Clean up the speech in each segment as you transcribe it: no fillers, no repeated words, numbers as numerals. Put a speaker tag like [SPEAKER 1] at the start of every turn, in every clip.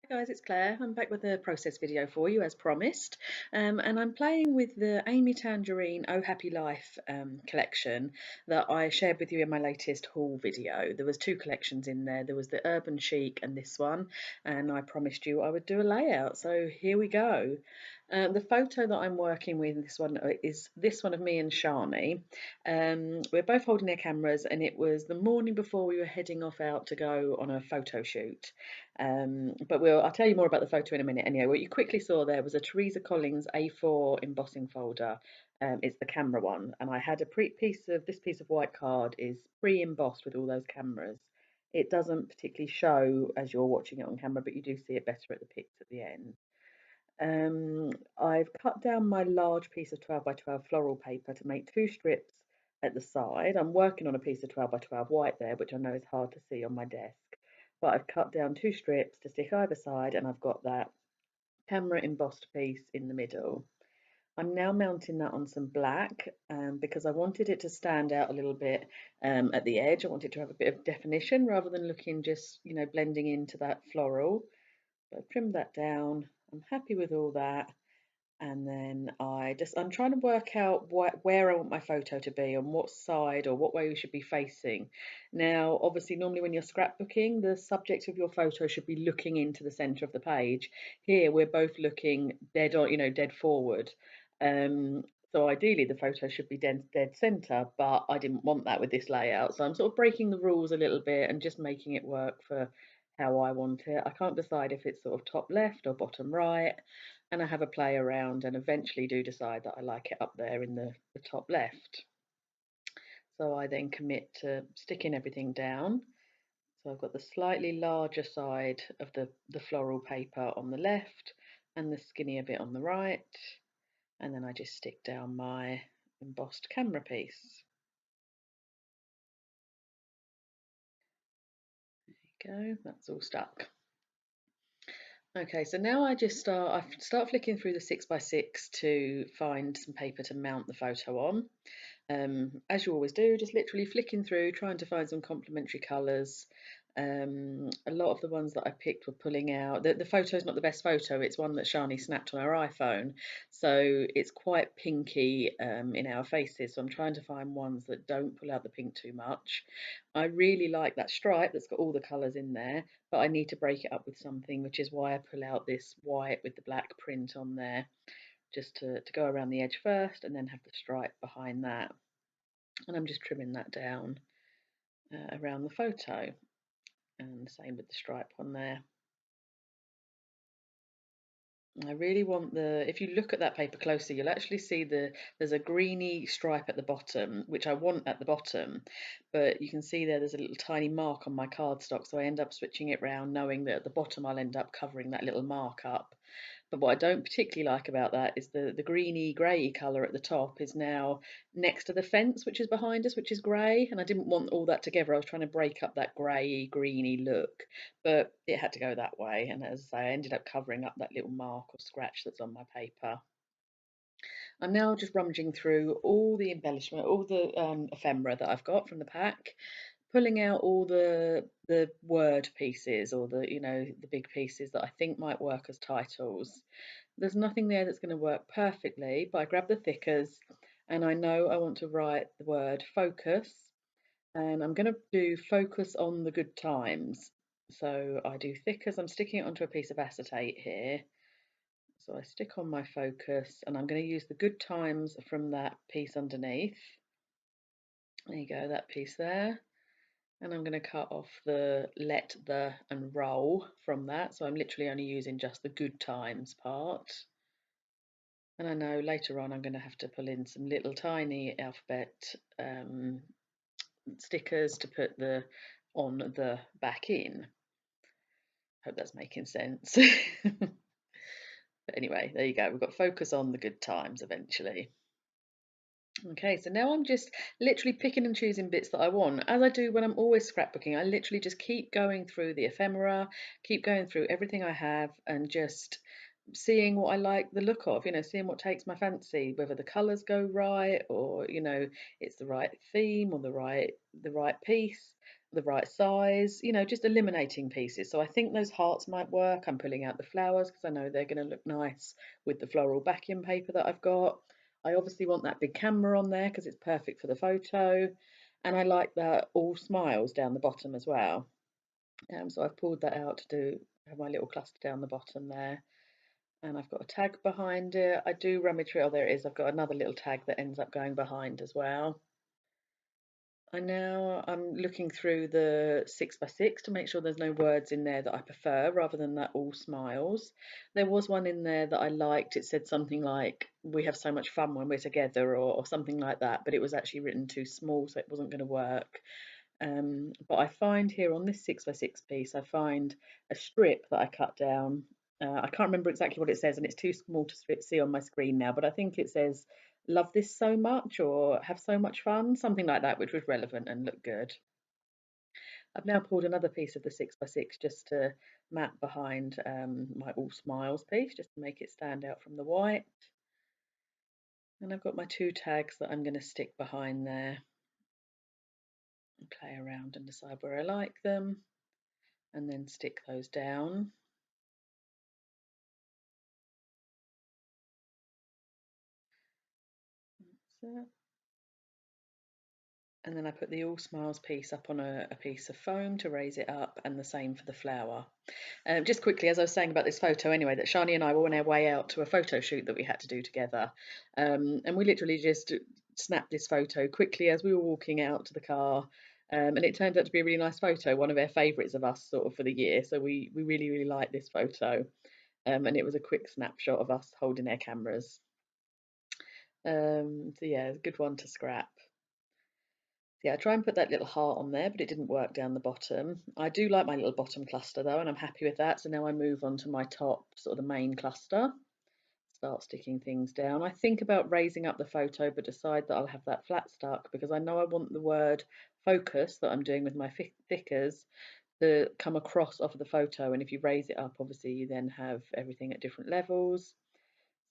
[SPEAKER 1] Hi guys, it's Claire. I'm back with a process video for you as promised. And I'm playing with the Amy Tangerine Oh Happy Life collection that I shared with you in my latest haul video. There was two collections in there. There was the Urban Chic and this one, and I promised you I would do a layout. So here we go. The photo that I'm working with, this one is this one of me and Shani. We're both holding their cameras, and it was the morning before we were heading off out to go on a photo shoot. But I'll tell you more about the photo in a minute. Anyway, what you quickly saw there was a Teresa Collins A4 embossing folder. It's the camera one, and I had a piece of white card is pre-embossed with all those cameras. It doesn't particularly show as you're watching it on camera, but you do see it better at the pics at the end. I've cut down my large piece of 12 by 12 floral paper to make two strips at the side. I'm working on a piece of 12 by 12 white there, which I know is hard to see on my desk, but I've cut down two strips to stick either side, and I've got that camera embossed piece in the middle. I'm now mounting that on some black because I wanted it to stand out a little bit at the edge. I wanted to have a bit of definition rather than looking just, blending into that floral. So I trimmed that down. I'm happy with all that. And then I'm trying to work out where I want my photo to be, on what side or what way we should be facing. Now, obviously, normally when you're scrapbooking, the subject of your photo should be looking into the center of the page. Here, we're both looking dead on, dead forward. Um, so ideally, the photo should be dead center, but I didn't want that with this layout. So I'm sort of breaking the rules a little bit and just making it work for how I want it. I can't decide if it's sort of top left or bottom right, and I have a play around and eventually do decide that I like it up there in the top left. So I then commit to sticking everything down. So I've got the slightly larger side of the floral paper on the left and the skinnier bit on the right. And then I just stick down my embossed camera piece. There you go, that's all stuck. Okay, so now I start flicking through the 6x6 to find some paper to mount the photo on. As you always do, just literally flicking through, trying to find some complementary colours. A lot of the ones that I picked were pulling out. The photo's not the best photo, it's one that Shani snapped on her iPhone. So it's quite pinky in our faces. So I'm trying to find ones that don't pull out the pink too much. I really like that stripe that's got all the colours in there, but I need to break it up with something, which is why I pull out this white with the black print on there, just to go around the edge first and then have the stripe behind that. And I'm just trimming that down around the photo, and the same with the stripe on there. I really want if you look at that paper closely, you'll actually see there's a greeny stripe at the bottom, which I want at the bottom, but you can see there's a little tiny mark on my cardstock, so I end up switching it round knowing that at the bottom I'll end up covering that little mark up. But what I don't particularly like about that is the greeny grey colour at the top is now next to the fence, which is behind us, which is grey, and I didn't want all that together. I was trying to break up that grey greeny look, but it had to go that way. And as I say, I ended up covering up that little mark or scratch that's on my paper. I'm now just rummaging through all the embellishment, all the ephemera that I've got from the pack, pulling out all the word pieces, or the big pieces that I think might work as titles. There's nothing there that's going to work perfectly, but I grab the thickers and I know I want to write the word focus, and I'm going to do focus on the good times. So I do thickers, I'm sticking it onto a piece of acetate here. So I stick on my focus and I'm going to use the good times from that piece underneath. There you go, that piece there. And I'm going to cut off the let, the and roll from that. So I'm literally only using just the good times part. And I know later on I'm going to have to pull in some little tiny alphabet stickers to put the on the back in. Hope that's making sense. But anyway, there you go. We've got focus on the good times eventually. Okay, so now I'm just literally picking and choosing bits that I want, as I do when I'm always scrapbooking. I literally just keep going through the ephemera, keep going through everything I have, and just seeing what I like the look of, seeing what takes my fancy, whether the colours go right, or it's the right theme or the right piece. the right size, just eliminating pieces. So I think those hearts might work. I'm pulling out the flowers because I know they're going to look nice with the floral backing paper that I've got. I obviously want that big camera on there because it's perfect for the photo. And I like that all smiles down the bottom as well. So I've pulled that out to have my little cluster down the bottom there. And I've got a tag behind it. I do rummage through, oh, there it is. I've got another little tag that ends up going behind as well. I'm looking through the 6x6 to make sure there's no words in there that I prefer rather than that all smiles. There was one in there that I liked. It said something like, "We have so much fun when we're together," or something like that, but it was actually written too small, so it wasn't going to work. But I find here on this 6x6 piece, I find a strip that I cut down. I can't remember exactly what it says, and it's too small to see on my screen now, but I think it says, "Love this so much," or "Have so much fun," something like that, which was relevant and looked good. I've now pulled another piece of the 6x6 just to map behind my all smiles piece, just to make it stand out from the white. And I've got my two tags that I'm going to stick behind there and play around and decide where I like them, and then stick those down. That's it. And then I put the all smiles piece up on a piece of foam to raise it up, and the same for the flower. Just quickly, as I was saying about this photo anyway, that Shani and I were on our way out to a photo shoot that we had to do together. And we literally just snapped this photo quickly as we were walking out to the car. And it turned out to be a really nice photo, one of our favourites of us sort of for the year. So we really, really like this photo. And it was a quick snapshot of us holding our cameras. So yeah, a good one to scrap. Yeah, I try and put that little heart on there, but it didn't work down the bottom. I do like my little bottom cluster though, and I'm happy with that. So now I move on to my top, sort of the main cluster, start sticking things down. I think about raising up the photo, but decide that I'll have that flat stuck because I know I want the word focus that I'm doing with my thickers to come across off of the photo. And if you raise it up, obviously you then have everything at different levels.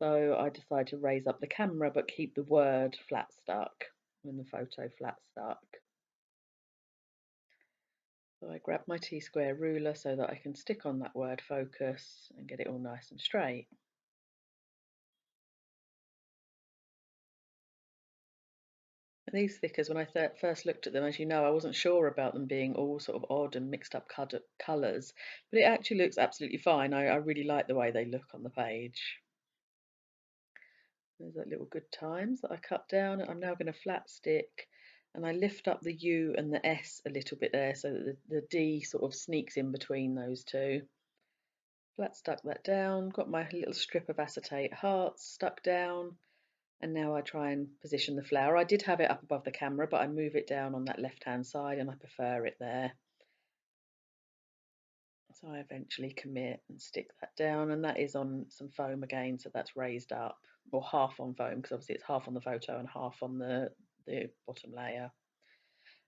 [SPEAKER 1] So I decided to raise up the camera, but keep the word flat stuck and the photo flat stuck. So I grab my T-square ruler so that I can stick on that word focus and get it all nice and straight. And these stickers, when I first looked at them, as you know, I wasn't sure about them being all sort of odd and mixed up colours, but it actually looks absolutely fine. I really like the way they look on the page. There's that little good times that I cut down. I'm now going to flat stick, and I lift up the U and the S a little bit there so that the D sort of sneaks in between those two. Flat stuck that down, got my little strip of acetate hearts stuck down, and now I try and position the flower. I did have it up above the camera, but I move it down on that left hand side and I prefer it there. So I eventually commit and stick that down, and that is on some foam again, so that's raised up, or half on foam, because obviously it's half on the photo and half on the bottom layer.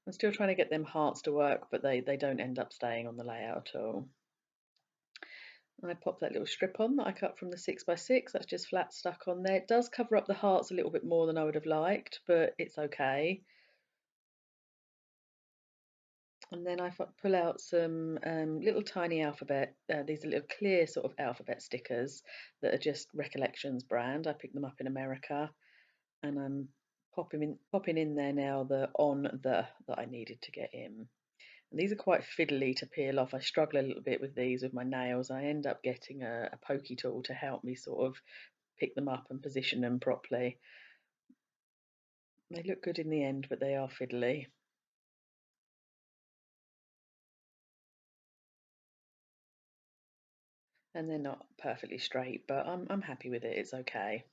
[SPEAKER 1] I'm still trying to get them hearts to work, but they don't end up staying on the layout at all. And I pop that little strip on that I cut from the 6x6, that's just flat stuck on there. It does cover up the hearts a little bit more than I would have liked, but it's okay. And then I pull out some little tiny alphabet, these are little clear sort of alphabet stickers that are just Recollections brand. I picked them up in America, and I'm popping in there now the on the that I needed to get in. And these are quite fiddly to peel off. I struggle a little bit with these with my nails. I end up getting a pokey tool to help me sort of pick them up and position them properly. They look good in the end, but they are fiddly. And they're not perfectly straight, but I'm happy with it. It's okay.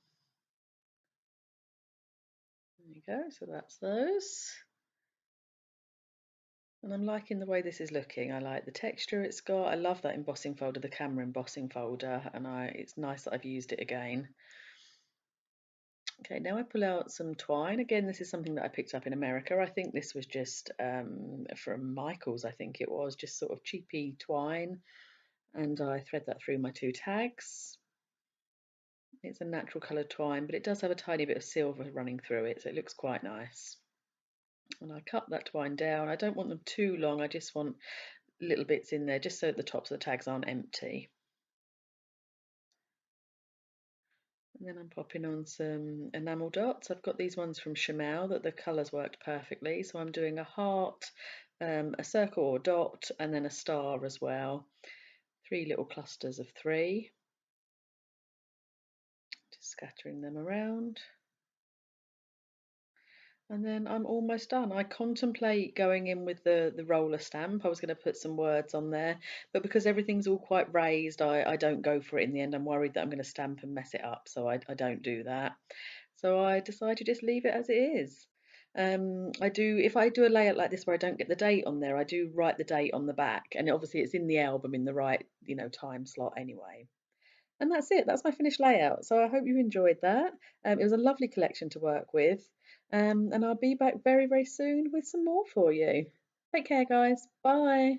[SPEAKER 1] There you go, so that's those. And I'm liking the way this is looking. I like the texture it's got. I love that embossing folder, the camera embossing folder, and it's nice that I've used it again. Okay, now I pull out some twine. Again, this is something that I picked up in America. I think this was just from Michael's, I think it was, just sort of cheapy twine. And I thread that through my two tags. It's a natural coloured twine, but it does have a tiny bit of silver running through it, so it looks quite nice. And I cut that twine down. I don't want them too long, I just want little bits in there just so the tops of the tags aren't empty. And then I'm popping on some enamel dots. I've got these ones from Chamel that the colours worked perfectly. So I'm doing a heart, a circle or dot, and then a star as well. 3 little clusters of 3. Just scattering them around. And then I'm almost done. I contemplate going in with the roller stamp. I was going to put some words on there, but because everything's all quite raised, I don't go for it in the end. I'm worried that I'm going to stamp and mess it up, so I don't do that. So I decide to just leave it as it is. I do, if I do a layout like this where I don't get the date on there, I do write the date on the back, and obviously it's in the album in the right, time slot anyway. And that's it. That's my finished layout. So I hope you enjoyed that. It was a lovely collection to work with. And I'll be back very, very soon with some more for you. Take care, guys. Bye.